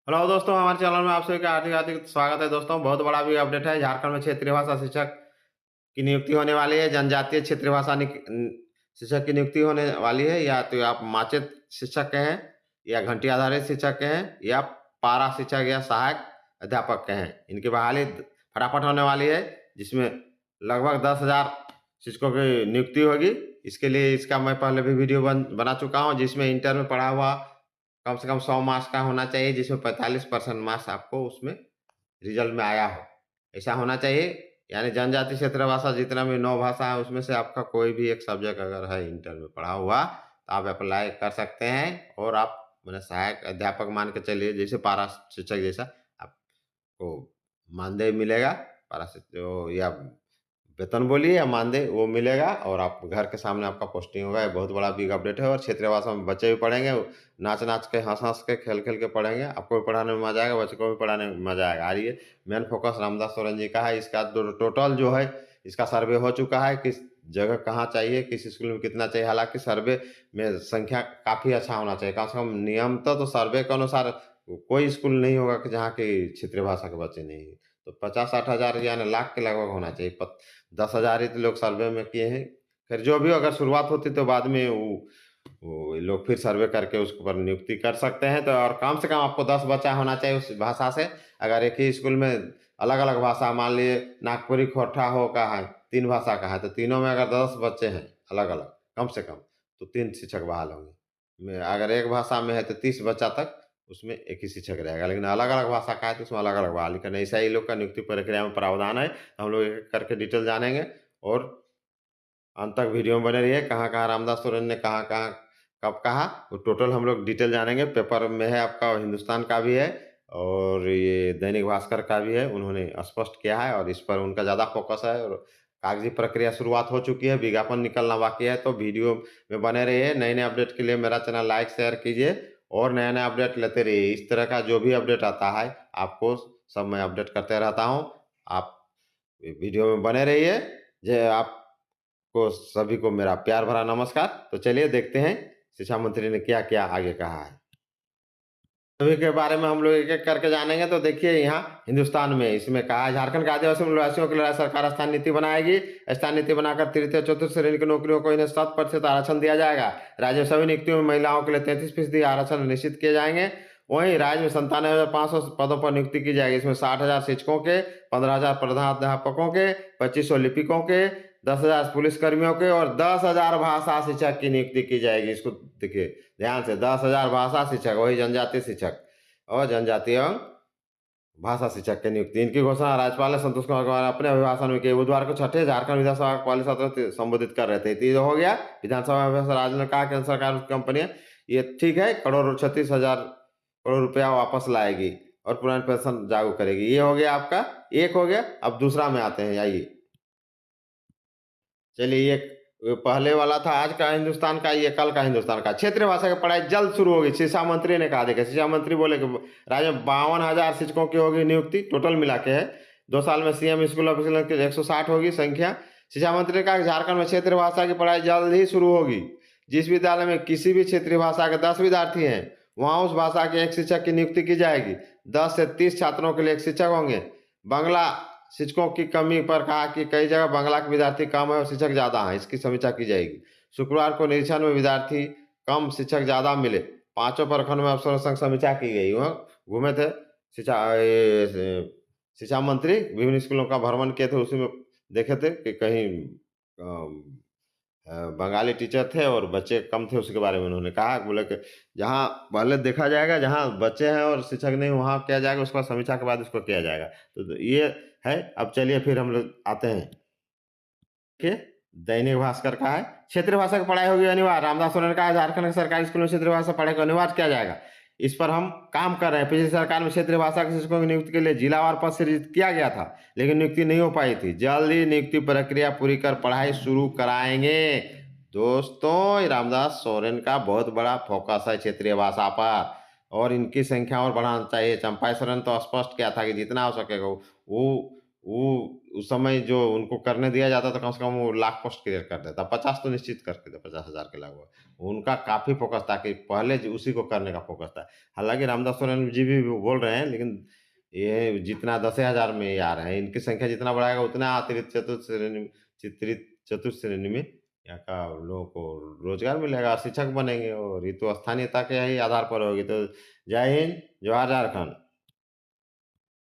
Hello दोस्तों, हमारे channel में आप सभी का हार्दिक हार्दिक स्वागत है। दोस्तों, बहुत बड़ा भी अपडेट है। झारखंड में क्षेत्रीय भाषा शिक्षक की नियुक्ति होने वाली है। जनजातीय क्षेत्रीय भाषा शिक्षक की नियुक्ति होने वाली है। या तो आप माचित शिक्षक के हैं, या घंटी आधारित शिक्षक के हैं, या पारा शिक्षक या सहायक अध्यापक के हैं। इनकी बहाली फटाफट होने वाली है, जिसमें लगभग 10,000 शिक्षकों की नियुक्ति होगी। इसके लिए इसका मैं पहले भी वीडियो बना चुका हूँ, जिसमें इंटर में पढ़ा हुआ कम से कम 100 मार्क्स का होना चाहिए, जिसमें 45% मार्क्स आपको उसमें रिजल्ट में आया हो। ऐसा होना चाहिए। यानी जनजाति क्षेत्र भाषा जितना भी 9 भाषा है, उसमें से आपका कोई भी एक सब्जेक्ट अगर है इंटर में पढ़ा हुआ, तो आप अप्लाई कर सकते हैं। और आप मैंने सहायक अध्यापक मान के चलिए, जैसे पारा शिक्षक जैसा आपको मानदेय मिलेगा। पारा जो या वेतन बोलिए या मानदेय, वो मिलेगा और आप घर के सामने आपका पोस्टिंग होगा। ये बहुत बड़ा बिग अपडेट है। और क्षेत्रीय भाषा में बच्चे भी पढ़ेंगे, नाच-नाच के, हँस-हँस के, खेल-खेल के पढ़ेंगे। आपको भी पढ़ाने में मज़ा आएगा, बच्चे को भी पढ़ाने में मज़ा आएगा। और ये मेन फ़ोकस रामदास सोरेन जी का है। इसका टोटल जो है, इसका सर्वे हो चुका है, किस जगह कहाँ चाहिए, किस स्कूल में कितना चाहिए। हालाँकि सर्वे में संख्या काफ़ी अच्छा होना चाहिए। कम से कम नियमतः तो सर्वे के अनुसार कोई स्कूल नहीं होगा कि जहाँ की क्षेत्रीय भाषा के बच्चे नहीं हैं। तो 50-60 हज़ार यानी लाख के लगभग होना चाहिए। 10,000 ही तो लोग सर्वे में किए हैं। फिर जो भी अगर शुरुआत होती तो बाद में वो लोग फिर सर्वे करके उसके ऊपर नियुक्ति कर सकते हैं। तो और कम से कम आपको 10 बच्चा होना चाहिए उस भाषा से। अगर एक ही स्कूल में अलग-अलग भाषा, मान लिए नागपुरी खोरठा हो का है, 3 भाषा का है, तो तीनों में अगर 10 बच्चे हैं अलग-अलग कम से कम, तो 3 शिक्षक बहाल होंगे। में अगर एक भाषा में है तो 30 बच्चा तक उसमें एक ही शिक्षक रहेगा। लेकिन अलग-अलग भाषा का है तो उसमें अलग-अलग बहाली करना है। ऐसा ही लोग का नियुक्ति प्रक्रिया में प्रावधान है। हम लोग एक-एक करके डिटेल जानेंगे और अंत तक वीडियो में बने रहिए। कहाँ-कहाँ रामदास सोरेन ने कहाँ-कहाँ कब कहा, वो टोटल हम लोग डिटेल जानेंगे। पेपर में है आपका, हिंदुस्तान का भी है और ये दैनिक भास्कर का भी है। उन्होंने स्पष्ट किया है और इस पर उनका ज़्यादा फ़ोकस है। और कागज़ी प्रक्रिया शुरुआत हो चुकी है, विज्ञापन निकलना बाकी है। तो वीडियो में बने रहिए। नए-नए अपडेट के लिए मेरा चैनल लाइक, शेयर कीजिए और नया-नया अपडेट लेते रहिए। इस तरह का जो भी अपडेट आता है, आपको सब मैं अपडेट करते रहता हूँ। आप वीडियो में बने रहिए। जय आप को सभी को मेरा प्यार भरा नमस्कार। तो चलिए देखते हैं शिक्षा मंत्री ने क्या-क्या आगे कहा है। सभी के बारे में हम लोग एक-एक करके जानेंगे। तो देखिए, यहाँ हिंदुस्तान में इसमें कहा है, झारखंड के आदिवासी मूल निवासियों के लिए सरकार स्थायी नीति बनाएगी। स्थायी नीति बनाकर तृतीय चतुर्थ श्रेणी की नौकरियों को इन्हें 100% आरक्षण दिया जाएगा। राज्य में सभी नियुक्तियों में महिलाओं के लिए 33% आरक्षण निश्चित किए जाएंगे। वहीं राज्य में 97,500 पदों पर नियुक्ति की जाएगी। इसमें 60,000 शिक्षकों के, 15,000 प्रधानाध्यापकों के, 2,500 लिपिकों के, 10,000 पुलिसकर्मियों के और 10,000 भाषा शिक्षक की नियुक्ति की जाएगी। इसको देखिए ध्यान से, 10,000 भाषा शिक्षक, वही जनजातीय शिक्षक और जनजातीय भाषा शिक्षक की नियुक्ति। इनकी घोषणा राज्यपाल ने संतोष कुमार गंगवार अपने अभिभाषण में की। बुधवार को छठे झारखंड विधानसभा का पहले सत्र को संबोधित कर रहे थे। तो ये हो गया विधानसभा में राज्य ने कहा केंद्र सरकार की कंपनी है, ये ठीक है, करोड़ 36,000 करोड़ रुपया वापस लाएगी और पुरानी पेंशन लागू करेगी। ये हो गया आपका, एक हो गया। अब दूसरा में आते हैं, आइए। चलिए, ये पहले वाला था आज का हिंदुस्तान का, ये कल का हिंदुस्तान का। क्षेत्रीय भाषा की पढ़ाई जल्द शुरू होगी, शिक्षा मंत्री ने कहा। देखिए, शिक्षा मंत्री बोले कि राज्य में 52,000 शिक्षकों की होगी नियुक्ति, टोटल मिला के है। 2 साल में सीएम स्कूल ऑफिसर की 160 होगी संख्या। शिक्षा मंत्री ने कहा कि झारखंड में क्षेत्रीय भाषा की पढ़ाई जल्द ही शुरू होगी। जिस विद्यालय में किसी भी क्षेत्रीय भाषा के 10 विद्यार्थी हैं, वहाँ उस भाषा के एक शिक्षक की नियुक्ति की जाएगी। 10 से 30 छात्रों के लिए एक शिक्षक होंगे। बांग्ला शिक्षकों की कमी पर कहा कि कई जगह बांग्ला के विद्यार्थी कम है और शिक्षक ज़्यादा हैं, इसकी समीक्षा की जाएगी। शुक्रवार को निरीक्षण में विद्यार्थी कम, शिक्षक ज़्यादा मिले। पांचों प्रखंड में अफसरों संग समीक्षा की गई। वहाँ घूमे थे शिक्षा मंत्री, विभिन्न स्कूलों का भ्रमण किए थे। उसी में देखे थे कि कहीं बंगाली टीचर थे और बच्चे कम थे। उसके बारे में उन्होंने कहा, बोले कि जहाँ पहले देखा जाएगा, जहाँ बच्चे हैं और शिक्षक नहीं, वहाँ किया जाएगा, उसका समीक्षा के बाद उसको किया जाएगा। तो ये है। अब चलिए फिर हम लोग आते हैं कि दैनिक भास्कर का है, क्षेत्रीय भाषा की पढ़ाई होगी अनिवार्य। रामदास सोरेन ने कहा झारखंड के सरकारी स्कूलों में क्षेत्रीय भाषा पढ़ाई को अनिवार्य किया जाएगा। इस पर हम काम कर रहे हैं। पिछली सरकार में क्षेत्रीय भाषा के शिक्षकों की नियुक्ति के लिए जिलावार पद सृजित किया गया था, लेकिन नियुक्ति नहीं हो पाई थी। जल्द ही नियुक्ति प्रक्रिया पूरी कर पढ़ाई शुरू कराएंगे। दोस्तों, रामदास सोरेन का बहुत बड़ा फोकस है क्षेत्रीय भाषा पर और इनकी संख्या और बढ़ाना चाहिए। चंपाई सोरेन तो स्पष्ट किया था कि जितना हो सकेगा वो वो उस समय जो उनको करने दिया जाता था, कम से कम वो लाख पोस्ट क्लियर कर देता, 50 तो निश्चित करते थे, 50,000 के लगभग। उनका काफ़ी फ़ोकस था कि पहले जो उसी को करने का फ़ोकस था। हालाँकि रामदास सोरेन जी भी वो बोल रहे हैं, लेकिन ये जितना 10,000 में ही आ रहे हैं, इनकी संख्या जितना बढ़ाएगा उतना अतिरिक्त चतुर्थ श्रेणी में यहाँ का लोगों को रोज़गार मिलेगा, शिक्षक बनेंगे और ये तो स्थानीयता के ही आधार पर होगी। तो जय हिंद, जोहार झारखंड।